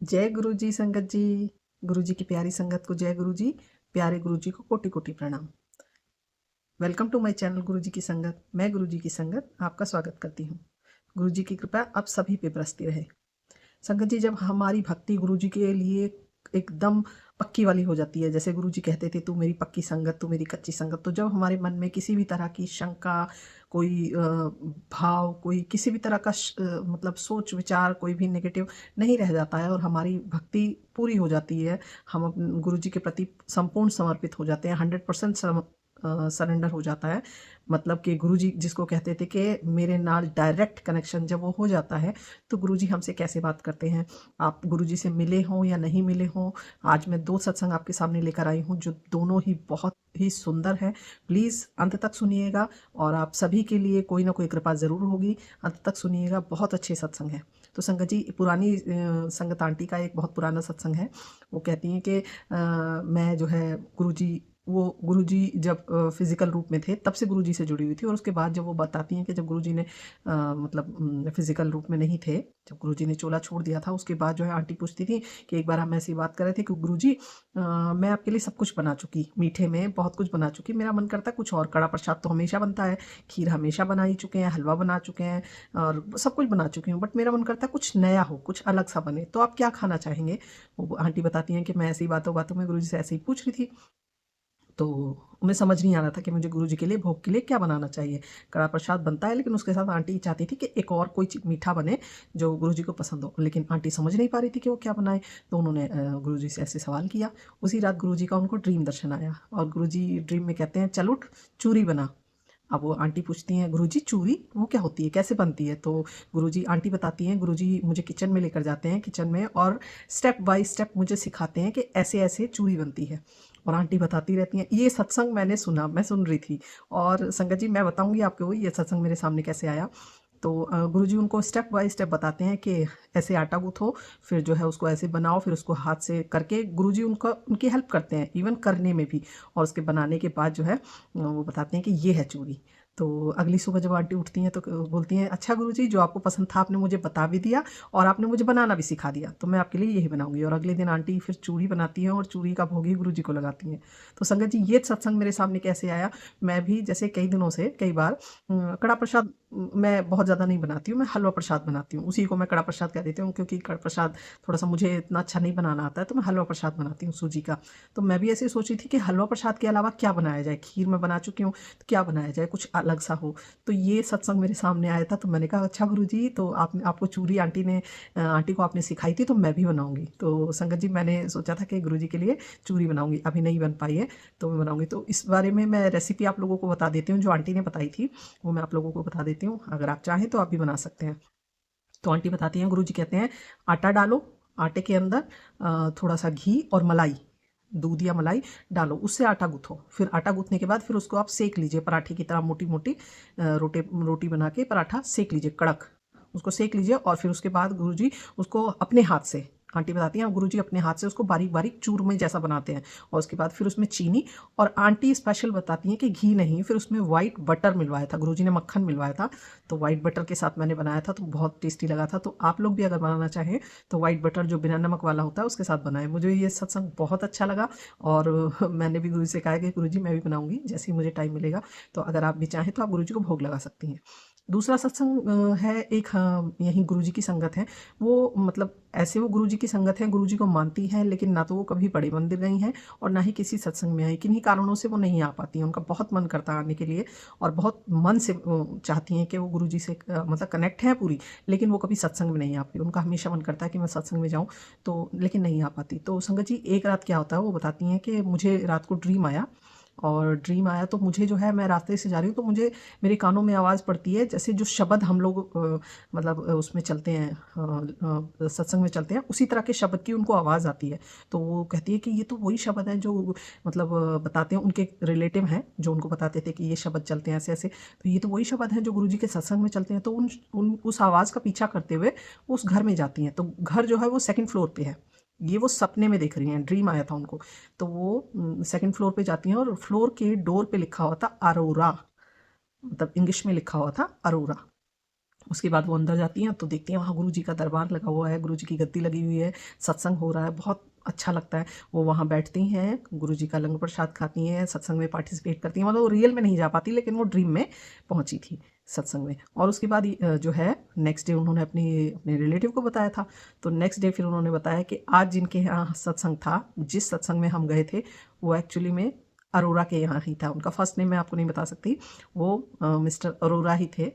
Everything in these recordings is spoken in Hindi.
जय गुरु जी संगत जी। गुरु जी की प्यारी संगत को जय गुरु जी। प्यारे गुरु जी को कोटि कोटि प्रणाम। वेलकम टू माय चैनल गुरु जी की संगत। मैं गुरु जी की संगत आपका स्वागत करती हूँ। गुरु जी की कृपा अब सभी पे बरसती रहे। संगत जी, जब हमारी भक्ति गुरु जी के लिए एकदम पक्की वाली हो जाती है, जैसे गुरु जी कहते थे तू मेरी पक्की संगत, तू मेरी कच्ची संगत, तो जब हमारे मन में किसी भी तरह की शंका, कोई भाव, कोई किसी भी तरह का मतलब सोच विचार कोई भी नेगेटिव नहीं रह जाता है और हमारी भक्ति पूरी हो जाती है, हम अपने गुरु जी के प्रति संपूर्ण समर्पित हो जाते हैं, 100% सरेंडर हो जाता है। मतलब कि गुरु जी जिसको कहते थे कि मेरे नाल डायरेक्ट कनेक्शन जब वो हो जाता है, तो गुरु जी हमसे कैसे बात करते हैं। आप गुरु जी से मिले हों या नहीं मिले हों, आज मैं 2 सत्संग आपके सामने लेकर आई हूँ जो दोनों ही बहुत ही सुंदर हैं। प्लीज़ अंत तक सुनिएगा और आप सभी के लिए कोई ना कोई कृपा ज़रूर होगी। अंत तक सुनिएगा, बहुत अच्छे सत्संग हैं। तो संगत जी, पुरानी संगत आंटी का एक बहुत पुराना सत्संग है। वो कहती हैं कि मैं जो है गुरुजी जब फिज़िकल रूप में थे तब से गुरुजी से जुड़ी हुई थी, और उसके बाद जब वो बताती हैं कि जब गुरुजी ने मतलब फिज़िकल रूप में नहीं थे, जब गुरुजी ने चोला छोड़ दिया था, उसके बाद जो है आंटी पूछती थी कि एक बार हम ऐसी बात कर रहे थे कि गुरुजी मैं आपके लिए सब कुछ बना चुकी, मीठे में बहुत कुछ बना चुकी, मेरा मन करता है कुछ और। कड़ा प्रसाद तो हमेशा बनता है, खीर हमेशा बना ही चुके हैं, हलवा बना चुके हैं और सब कुछ बना चुकी हूँ, बट मेरा मन करता है कुछ नया हो, कुछ अलग सा बने, तो आप क्या खाना चाहेंगे। वो आंटी बताती हैं कि मैं ऐसी बातों बातों में गुरुजी से ऐसे ही पूछ रही थी, तो उन्हें समझ नहीं आ रहा था कि मुझे गुरुजी के लिए भोग के लिए क्या बनाना चाहिए। कड़ा प्रसाद बनता है, लेकिन उसके साथ आंटी चाहती थी कि एक और कोई मीठा बने जो गुरुजी को पसंद हो, लेकिन आंटी समझ नहीं पा रही थी कि वो क्या बनाए। तो उन्होंने गुरुजी से ऐसे सवाल किया। उसी रात गुरुजी का उनको ड्रीम दर्शन आया और गुरुजी ड्रीम में कहते हैं चल उठ, चूरी बना। अब वो आंटी पूछती हैं गुरुजी चूरी वो क्या होती है, कैसे बनती है। तो गुरुजी आंटी बताती हैं, गुरुजी मुझे किचन में लेकर जाते हैं, किचन में, और स्टेप बाय स्टेप मुझे सिखाते हैं कि ऐसे ऐसे चूरी बनती है। और आंटी बताती रहती हैं। ये सत्संग मैंने सुना, मैं सुन रही थी। और संगत जी, मैं बताऊंगी आपको ये सत्संग मेरे सामने कैसे आया। तो गुरुजी उनको स्टेप बाय स्टेप बताते हैं कि ऐसे आटा गूँथो, फिर जो है उसको ऐसे बनाओ, फिर उसको हाथ से करके गुरुजी उनका उनकी हेल्प करते हैं, इवन करने में भी। और उसके बनाने के बाद जो है वो बताते हैं कि ये है चूरी। तो अगली सुबह जब आंटी उठती हैं तो बोलती हैं अच्छा गुरुजी, जो आपको पसंद था आपने मुझे बता भी दिया और आपने मुझे बनाना भी सिखा दिया, तो मैं आपके लिए यही बनाऊंगी। और अगले दिन आंटी फिर चूड़ी बनाती हैं और चूड़ी का भोग ही गुरुजी को लगाती हैं। तो संगत जी, ये सत्संग मेरे सामने कैसे आया। मैं भी जैसे कई दिनों से कई बार कड़ा प्रसाद मैं बहुत ज़्यादा नहीं बनाती हूँ, मैं हलवा प्रसाद बनाती हूँ, उसी को मैं कड़ा प्रसाद कह देती हूँ, क्योंकि कड़ा प्रसाद थोड़ा-सा मुझे इतना अच्छा नहीं बनाना आता है, तो मैं हलवा प्रसाद बनाती हूँ सूजी का। तो मैं भी ऐसे ही सोच रही थी कि हलवा प्रसाद के अलावा क्या बनाया जाए, खीर मैं बना चुकी हूँ, तो क्या बनाया जाए, कुछ अलग सा हो। तो ये सत्संग मेरे सामने आया था, तो मैंने कहा अच्छा गुरुजी, तो आपको चूरी आंटी को आपने सिखाई थी, तो मैं भी बनाऊँगी। तो संगत जी, मैंने सोचा था कि गुरुजी के लिए चूरी बनाऊँगी, अभी नहीं बन पाई है, तो मैं बनाऊँगी। तो इस बारे में मैं रेसिपी आप लोगों को बता देती हूँ, जो आंटी ने बताई थी, वो मैं आप लोगों को बता देती हूँ, अगर आप चाहें तो आप भी बना सकते हैं। तो आंटी बताती हैं, गुरुजी कहते हैं आटा डालो, आटे के अंदर थोड़ा सा घी और मलाई, दूध या मलाई डालो, उससे आटा गूँथो। फिर आटा गूँथने के बाद फिर उसको आप सेक लीजिए, पराठे की तरह मोटी मोटी रोटी बना के पराठा सेक लीजिए, कड़क उसको सेक लीजिए। और फिर उसके बाद गुरुजी उसको अपने हाथ से, आंटी बताती हैं गुरुजी अपने हाथ से उसको बारीक बारीक चूरमे जैसा बनाते हैं। और उसके बाद फिर उसमें चीनी, और आंटी स्पेशल बताती हैं कि घी नहीं, फिर उसमें वाइट बटर मिलवाया था, गुरुजी ने मक्खन मिलवाया था, तो वाइट बटर के साथ मैंने बनाया था, तो बहुत टेस्टी लगा था। तो आप लोग भी अगर बनाना चाहें तो वाइट बटर जो बिना नमक वाला होता है उसके साथ बनाएं। मुझे ये सत्संग बहुत अच्छा लगा और मैंने भी गुरु से कहा कि गुरुजी मैं भी बनाऊंगी जैसे ही मुझे टाइम मिलेगा। तो अगर आप भी चाहें तो आप गुरुजी को भोग लगा सकती हैं। दूसरा सत्संग है एक, हाँ, यहीं गुरुजी की संगत है। वो मतलब ऐसे वो गुरुजी की संगत है, गुरुजी को मानती हैं, लेकिन ना तो वो कभी बड़े मंदिर गई हैं और ना ही किसी सत्संग में आई। किन्हीं कारणों से वो नहीं आ पाती हैं, उनका बहुत मन करता है आने के लिए और बहुत मन से चाहती हैं कि वो गुरुजी से मतलब कनेक्ट है पूरी, लेकिन वो कभी सत्संग में नहीं आ पाती। उनका हमेशा मन करता है कि मैं सत्संग में जाऊँ, तो लेकिन नहीं आ पाती। तो संगत जी, एक रात क्या होता है वो बताती हैं कि मुझे रात को ड्रीम आया, और ड्रीम आया तो मुझे जो है, मैं रास्ते से जा रही हूँ तो मुझे मेरे कानों में आवाज़ पड़ती है, जैसे जो शब्द हम लोग मतलब उसमें चलते हैं, सत्संग में चलते हैं, उसी तरह के शब्द की उनको आवाज़ आती है। तो वो कहती है कि ये तो वही शब्द हैं जो मतलब बताते हैं, उनके रिलेटिव हैं जो उनको बताते थे कि ये शब्द चलते हैं ऐसे ऐसे, तो ये तो वही शब्द हैं जो गुरुजी के सत्संग में चलते हैं। तो उस आवाज़ का पीछा करते हुए उस घर में जाती हैं। तो घर जो है वो सेकंड फ्लोर पे है, ये वो सपने में देख रही हैं, ड्रीम आया था उनको। तो वो सेकंड फ्लोर पे जाती हैं और फ्लोर के डोर पे लिखा हुआ था अरोरा, मतलब इंग्लिश में लिखा हुआ था अरोरा। उसके बाद वो अंदर जाती हैं तो देखती हैं वहाँ गुरु जी का दरबार लगा हुआ है, गुरु जी की गद्दी लगी हुई है, सत्संग हो रहा है, बहुत अच्छा लगता है। वो वहाँ बैठती हैं, गुरु जी का लंगर प्रसाद खाती हैं, सत्संग में पार्टिसिपेट करती हैं। मतलब वो रियल में नहीं जा पाती, लेकिन वो ड्रीम में पहुँची थी सत्संग में। और उसके बाद जो है नेक्स्ट डे उन्होंने अपने रिलेटिव को बताया था। तो नेक्स्ट डे फिर उन्होंने बताया कि आज जिनके यहाँ सत्संग था, जिस सत्संग में हम गए थे, वो एक्चुअली में अरोरा के यहाँ ही था। उनका फर्स्ट नेम मैं आपको नहीं बता सकती, वो मिस्टर अरोरा ही थे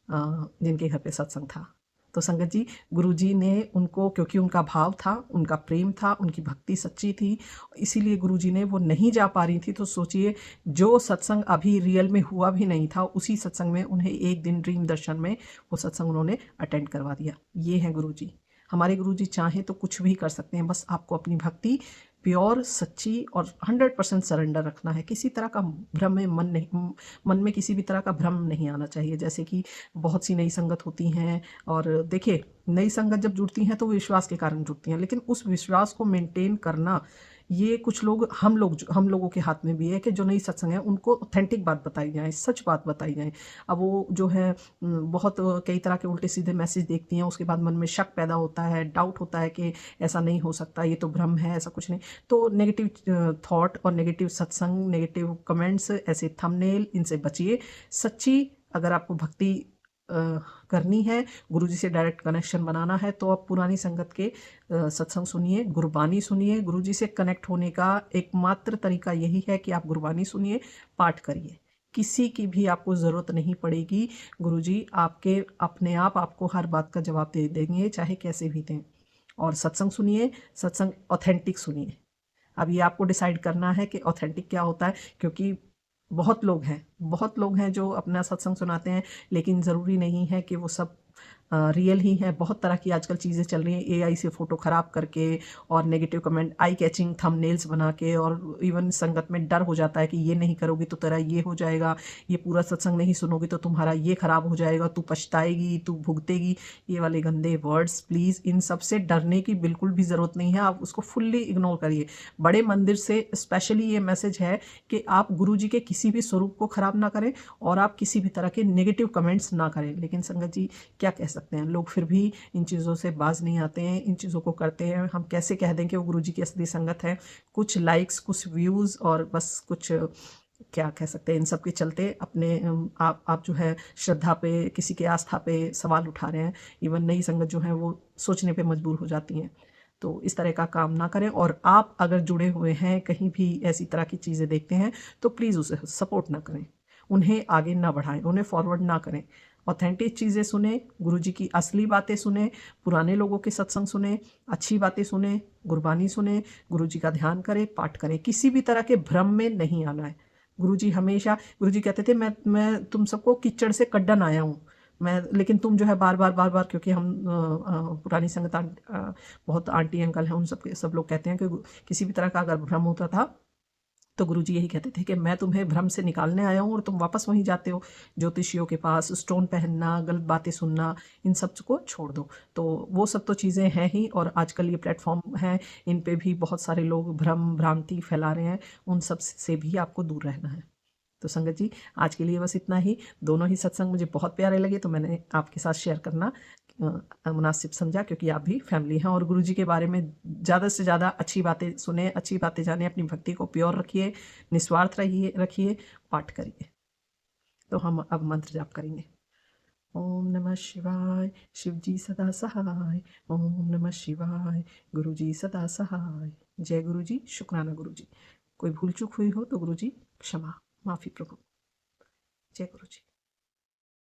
जिनके घर पे सत्संग था। तो संगत जी, गुरुजी ने उनको, क्योंकि उनका भाव था, उनका प्रेम था, उनकी भक्ति सच्ची थी, इसीलिए गुरुजी ने, वो नहीं जा पा रही थी तो सोचिए, जो सत्संग अभी रियल में हुआ भी नहीं था, उसी सत्संग में उन्हें एक दिन ड्रीम दर्शन में वो सत्संग उन्होंने अटेंड करवा दिया। ये हैं गुरुजी। हमारे गुरुजी चाहें तो कुछ भी कर सकते हैं, बस आपको अपनी भक्ति प्योर, सच्ची और 100% सरेंडर रखना है। किसी तरह का भ्रम में मन में किसी भी तरह का भ्रम नहीं आना चाहिए। जैसे कि बहुत सी नई संगत होती हैं, और देखिए, नई संगत जब जुड़ती हैं तो विश्वास के कारण जुड़ती हैं, लेकिन उस विश्वास को मेंटेन करना, ये कुछ लोग, हम लोगों के हाथ में भी है कि जो नई सत्संग है उनको ऑथेंटिक बात बताई जाए, सच बात बताई जाए। अब वो जो है बहुत कई तरह के उल्टे सीधे मैसेज देखती हैं, उसके बाद मन में शक पैदा होता है, डाउट होता है कि ऐसा नहीं हो सकता, ये तो भ्रम है, ऐसा कुछ नहीं। तो नेगेटिव थॉट और नेगेटिव सत्संग, नेगेटिव कमेंट्स, ऐसे थंबनेल, इनसे बचिए। सच्ची अगर आपको भक्ति करनी है, गुरुजी से डायरेक्ट कनेक्शन बनाना है, तो आप पुरानी संगत के सत्संग सुनिए, गुरबानी सुनिए। गुरुजी से कनेक्ट होने का एकमात्र तरीका यही है कि आप गुरबानी सुनिए, पाठ करिए। किसी की भी आपको ज़रूरत नहीं पड़ेगी, गुरुजी आपके अपने आप आपको हर बात का जवाब दे देंगे, चाहे कैसे भी दें। और सत्संग सुनिए, सत्संग ऑथेंटिक सुनिए। अब ये आपको डिसाइड करना है कि ऑथेंटिक क्या होता है, क्योंकि बहुत लोग हैं जो अपना सत्संग सुनाते हैं, लेकिन ज़रूरी नहीं है कि वो सब रियल ही है। बहुत तरह की आजकल चीज़ें चल रही हैं, एआई से फ़ोटो ख़राब करके और negative comment, eye catching thumbnails बना के, और इवन संगत में डर हो जाता है कि ये नहीं करोगी तो तेरा ये हो जाएगा, ये पूरा सत्संग नहीं सुनोगी तो तुम्हारा ये ख़राब हो जाएगा, तू पछताएगी, तू भुगतेगी। ये वाले गंदे वर्ड्स, प्लीज़ इन सब से डरने की बिल्कुल भी ज़रूरत नहीं है। आप उसको फुल्ली इग्नोर करिए। बड़े मंदिर से स्पेशली ये मैसेज है कि आप गुरु जी के किसी भी स्वरूप को ख़राब ना करें, और आप किसी भी तरह के नेगेटिव कमेंट्स ना करें। लेकिन संगत जी, क्या कह सकते हैं, लोग फिर भी इन चीज़ों से बाज नहीं आते हैं, इन चीज़ों को करते हैं। हम कैसे कह दें कि वो गुरु जी की असली संगत है? कुछ लाइक्स, कुछ व्यूज़, और बस कुछ, क्या कह सकते हैं, इन सब के चलते अपने आप जो है श्रद्धा पे, किसी के आस्था पे सवाल उठा रहे हैं। इवन नई संगत जो है वो सोचने पे मजबूर हो जाती हैं। तो इस तरह का काम ना करें। और आप अगर जुड़े हुए हैं, कहीं भी ऐसी तरह की चीज़ें देखते हैं, तो प्लीज़ उसे सपोर्ट ना करें, उन्हें आगे ना बढ़ाएं, उन्हें फॉरवर्ड ना करें। ऑथेंटिक चीज़ें सुने, गुरुजी की असली बातें सुने, पुराने लोगों के सत्संग सुने, अच्छी बातें सुने, गुरबानी सुने, गुरुजी का ध्यान करें, पाठ करें। किसी भी तरह के भ्रम में नहीं आना है। गुरुजी हमेशा, गुरुजी कहते थे, मैं तुम सबको कीचड़ से कड्डन आया हूँ, मैं, लेकिन तुम जो है बार बार, क्योंकि हम पुरानी संगत बहुत आंटी अंकल हैं, उन सब लोग कहते हैं कि किसी भी तरह का अगर भ्रम होता था तो गुरुजी यही कहते थे कि मैं तुम्हें भ्रम से निकालने आया हूँ और तुम वापस वहीं जाते हो, ज्योतिषियों के पास स्टोन पहनना, गलत बातें सुनना, इन सब को छोड़ दो। तो वो सब तो चीज़ें हैं ही, और आजकल ये प्लेटफॉर्म हैं, इन पे भी बहुत सारे लोग भ्रम भ्रांति फैला रहे हैं, उन सब से भी आपको दूर रहना है। तो संगत जी, आज के लिए बस इतना ही। दोनों ही सत्संग मुझे बहुत प्यारे लगे, तो मैंने आपके साथ शेयर करना मुनासिब समझा, क्योंकि आप भी फैमिली हैं, और गुरुजी के बारे में ज़्यादा से ज़्यादा अच्छी बातें सुने, अच्छी बातें जाने, अपनी भक्ति को प्योर रखिए, निस्वार्थ रखिए, पाठ करिए। तो हम अब मंत्र जाप करेंगे। ओम नमः शिवाय, शिव जी सदा सहाय। ओम नमः शिवाय, गुरु जी सदा सहाय। जय गुरु जी, शुक्राना गुरु जी। कोई भूल चूक हुई हो तो गुरु जी क्षमा, माफ़ी प्रभु। जय गुरु जी।